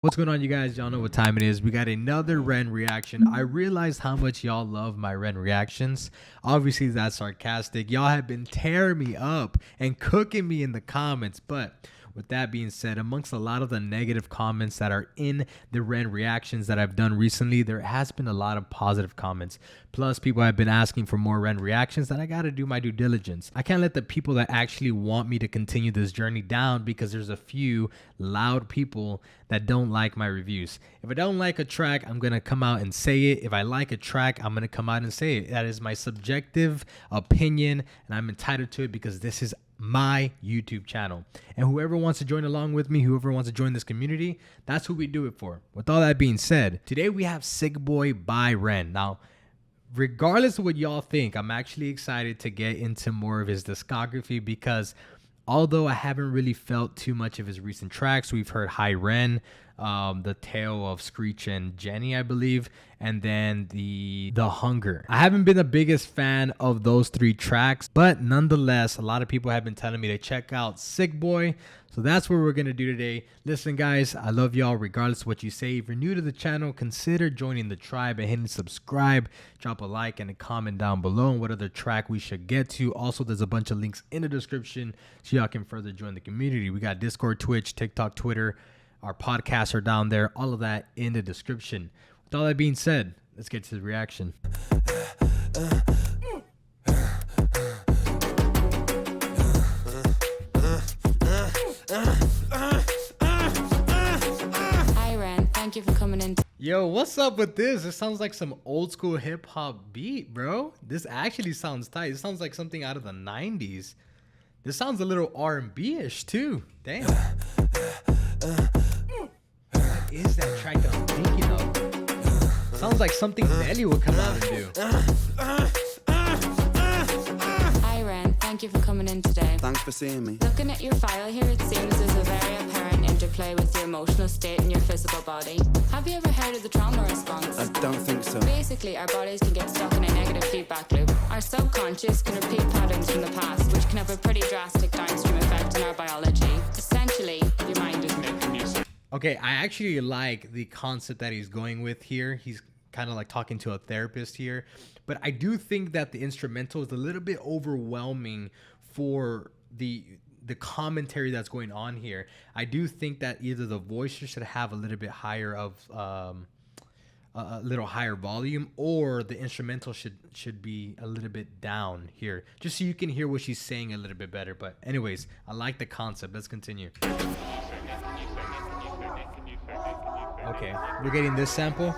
What's going on, you guys? Y'all know what time it is. We got another Ren reaction. I realized how much y'all love my Ren reactions. Obviously, that's sarcastic. Y'all have been tearing me up and cooking me in the comments. But with that being said, amongst a lot of the negative comments that are in the Ren reactions that I've done recently, there has been a lot of positive comments. Plus, people have been asking for more Ren reactions that I got to do my due diligence. I can't let the people that actually want me to continue this journey down because there's a few loud people that don't like my reviews. If I don't like a track, I'm going to come out and say it. If I like a track, I'm going to come out and say it. That is my subjective opinion, and I'm entitled to it because this is my YouTube channel. And whoever wants to join along with me, whoever wants to join this community, that's who we do it for. With all that being said, today we have Sick Boy by Ren. Now, regardless of what y'all think, I'm actually excited to get into more of his discography because although I haven't really felt too much of his recent tracks, we've heard Hi Ren, The Tale of Screech and Jenny, I believe, and then the Hunger. I haven't been the biggest fan of those three tracks, but nonetheless, a lot of people have been telling me to check out Sick Boy. So that's what we're going to do today. Listen, guys, I love y'all regardless of what you say. If you're new to the channel, consider joining the tribe and hitting subscribe. Drop a like and a comment down below on what other track we should get to. Also, there's a bunch of links in the description so y'all can further join the community. We got Discord, Twitch, TikTok, Twitter. Our podcasts are down there. All of that in the description. With all that being said, let's get to the reaction. Hi Ren, thank you for coming in. Yo, what's up with this? This sounds like some old school hip hop beat, bro. This actually sounds tight. It sounds like something out of the 90s. This sounds a little R&B-ish too. Damn. What is that track that I'm thinking of? Sounds like something Nelly would come out and do. Hi Ren, thank you for coming in today. Thanks for seeing me. Looking at your file here, it seems there's a very apparent interplay with your emotional state and your physical body. Have you ever heard of the trauma response? I don't think so. Basically, our bodies can get stuck in a negative feedback loop. Our subconscious can repeat patterns from the past, which can have a pretty drastic downstream effect on our biology. Essentially, your mind is making music. Okay, I actually like the concept that he's going with here. He's kind of like talking to a therapist here. But I do think that the instrumental is a little bit overwhelming for the commentary that's going on here. I do think that either the voice should have a little bit higher of a little higher volume, or the instrumental should be a little bit down here, just so you can hear what she's saying a little bit better. But anyways, I like the concept. Let's continue. Okay, we're getting this sample.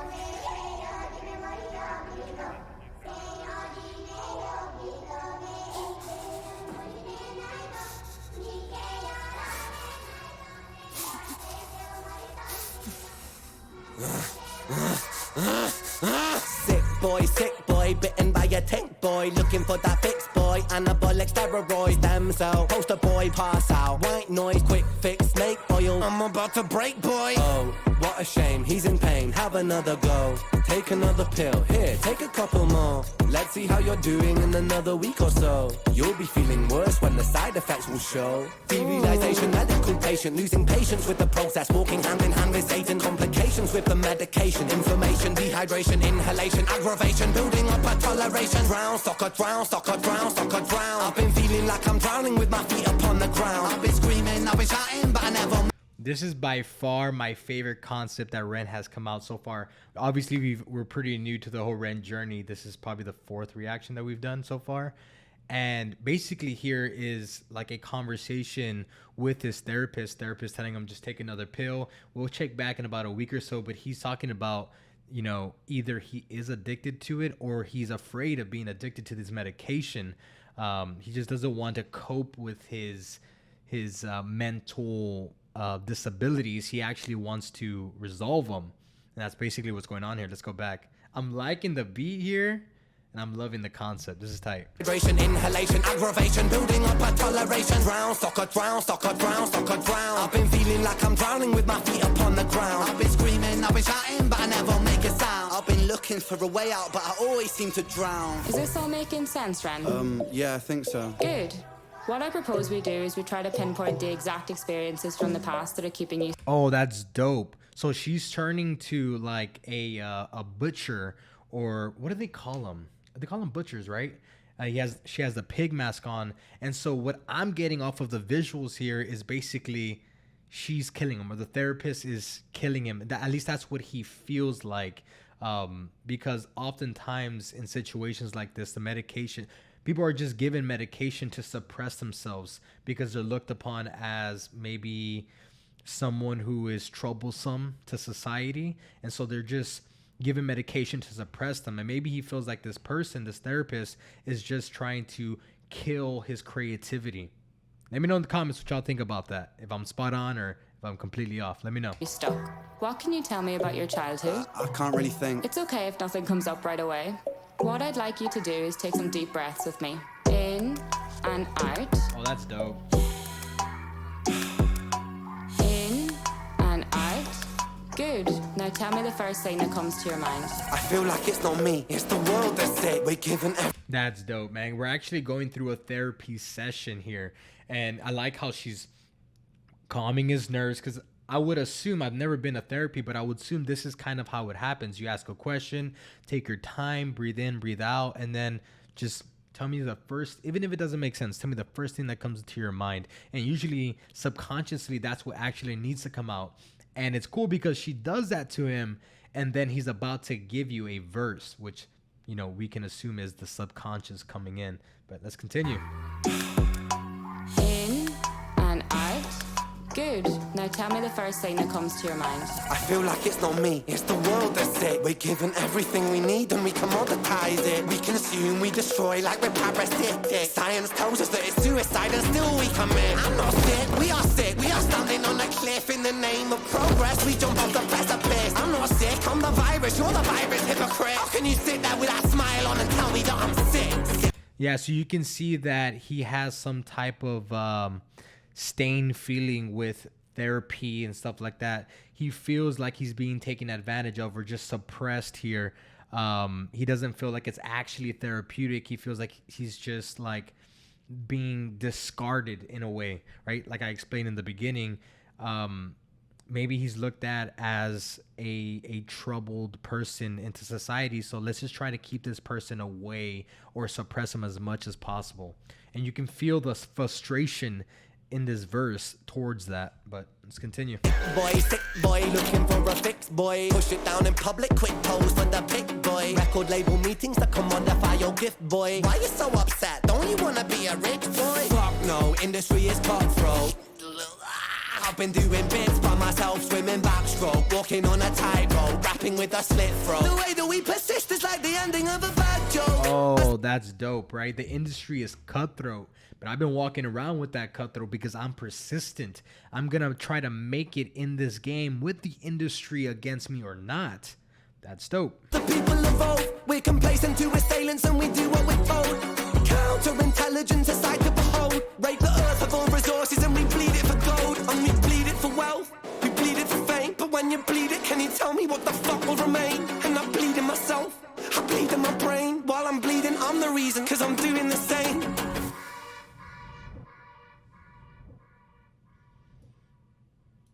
Sick boy, bitten by a tick boy, looking for that fix boy, anabolic steroids, damn cell, poster boy, pass out, white noise, quick fix, snake oil, I'm about to break boy. Oh, what a shame, he's in pain, have another go, take another pill, here, take a couple more, let's see how you're doing in another week or so, you'll be feeling worse when the side effects will show, derealization, medical patient, losing patience with the process, walking hand in hand with Satan, complications with the medication, inflammation, dehydration, inhalation, aggravation, building up a toleration, drown, soccer, drown, soccer, drown, soccer, drown, I've been feeling like I'm drowning with my feet upon the ground, I've been screaming, I've been shouting, but I never. This is by far my favorite concept that Ren has come out so far. Obviously, we're pretty new to the whole Ren journey. This is probably the 4th reaction that we've done so far. And basically here is like a conversation with his therapist telling him just take another pill. We'll check back in about a week or so, but he's talking about, you know, either he is addicted to it or he's afraid of being addicted to this medication. He just doesn't want to cope with his mental disabilities. He actually wants to resolve them, and that's basically what's going on here. Let's go back. I'm liking the beat here, and I'm loving the concept. This is tight. Hydration, inhalation, aggravation, building up a toleration, drown, soccer, drown, soccer, drown, soccer, drown, I've been feeling like I'm drowning with my feet upon the ground, I've been screaming, I've been shouting, but I never make a sound, I've been looking for a way out, but I always seem to drown. Is this all making sense, Ren? Yeah, I think so. Good. What I propose we do is we try to pinpoint the exact experiences from the past that are keeping you. Oh, that's dope. So she's turning to like a butcher, or what do they call them? They call them butchers, right? She has the pig mask on, and so what I'm getting off of the visuals here is basically she's killing him, or the therapist is killing him. At least that's what he feels like, because oftentimes in situations like this, the medication, people are just given medication to suppress themselves because they're looked upon as maybe someone who is troublesome to society, and so they're just given medication to suppress them. And maybe he feels like this person, this therapist, is just trying to kill his creativity. Let me know in the comments what y'all think about that. If I'm spot on or if I'm completely off, let me know. You stuck. What can you tell me about your childhood? I can't really think. It's okay if nothing comes up right away. What I'd like you to do is take some deep breaths with me. In and out. Oh, that's dope. In and out. Good. Now tell me the first thing that comes to your mind. I feel like it's not me, it's the world that's sick. We're giving That's dope, man. We're actually going through a therapy session here, and I like how she's calming his nerves, because I would assume, I've never been to therapy, but I would assume this is kind of how it happens. You ask a question, take your time, breathe in, breathe out, and then just tell me the first, even if it doesn't make sense, tell me the first thing that comes into your mind. And usually subconsciously, that's what actually needs to come out. And it's cool because she does that to him, and then he's about to give you a verse, which, you know, we can assume is the subconscious coming in. But let's continue. In and out. Good. Now tell me the first thing that comes to your mind. I feel like it's not me, it's the world that's sick. We're given everything we need and we commoditize it. We consume, we destroy like we're parasitic. Science tells us that it's suicide and still we come in. I'm not sick, we are sick. We are standing on a cliff in the name of progress. We jump off the precipice. I'm not sick, I'm the virus, you're the virus, hypocrite. How can you sit there with that smile on and tell me that I'm sick? Yeah, so you can see that he has some type of stained feeling with therapy and stuff like that. He feels like he's being taken advantage of or just suppressed here. He doesn't feel like it's actually therapeutic. He feels like he's just like being discarded in a way, right? Like I explained in the beginning, maybe he's looked at as a troubled person into society. So let's just try to keep this person away or suppress him as much as possible. And you can feel the frustration in this verse towards that, but let's continue. Boy, sick boy, looking for a fix, boy. Push it down in public, quick pose for the pic, boy. Record label meetings to commodify your gift, boy. Why you so upset? Don't you wanna be a rich boy? Fuck no, industry is cutthroat. I've been doing bits by myself, swimming backstroke, walking on a tightrope, rapping with a slit throat. The way that we persist is like the ending of a bad joke. Oh, that's dope, right? The industry is cutthroat, but I've been walking around with that cutthroat because I'm persistent. I'm gonna try to make it in this game with the industry against me or not. That's dope. The people evolve, we're complacent to assailants and we do what we're told. Counterintelligence, a sight to behold. Rape the earth of all resources and we bleed it for gold. And we bleed it for wealth, we bleed it for fame. But when you bleed it, can you tell me what the fuck will remain? And I bleed in myself, I bleed in my brain. While I'm bleeding, I'm the reason, cause I'm doing the same.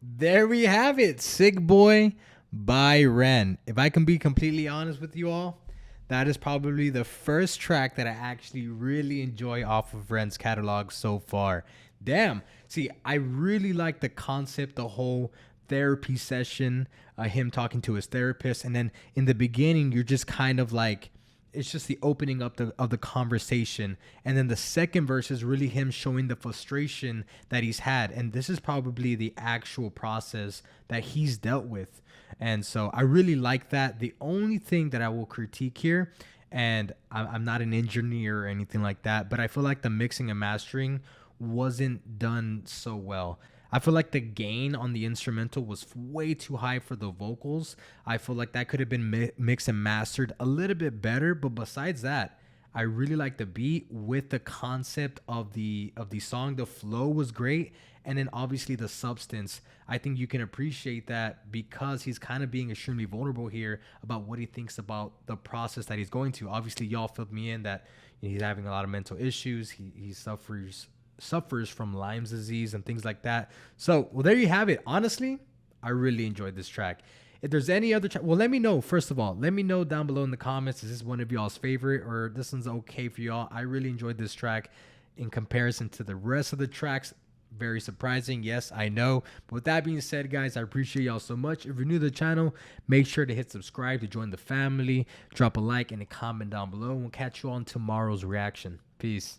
There we have it. Sick Boy by Ren. If I can be completely honest with you all, that is probably the first track that I actually really enjoy off of Ren's catalog so far. Damn. See, I really like the concept, the whole therapy session, him talking to his therapist. And then in the beginning, you're just kind of like, it's just the opening up of the conversation. And then the second verse is really him showing the frustration that he's had. And this is probably the actual process that he's dealt with. And so I really like that. The only thing that I will critique here, and I'm not an engineer or anything like that, but I feel like the mixing and mastering wasn't done so well. I feel like the gain on the instrumental was way too high for the vocals. I feel like that could have been mixed and mastered a little bit better. But besides that, I really like the beat with the concept of the song. The flow was great. And then obviously the substance. I think you can appreciate that because he's kind of being extremely vulnerable here about what he thinks about the process that he's going to. Obviously, y'all filled me in that he's having a lot of mental issues. He suffers from Lyme's disease and things like that. So, well, there you have it. Honestly, I really enjoyed this track. If there's any other track, well, let me know. First of all, let me know down below in the comments. Is this one of y'all's favorite, or this one's okay for y'all? I really enjoyed this track in comparison to the rest of the tracks. Very surprising, yes, I know. But with that being said, guys, I appreciate y'all so much. If you're new to the channel, make sure to hit subscribe to join the family. Drop a like and a comment down below. We'll catch you on tomorrow's reaction. Peace.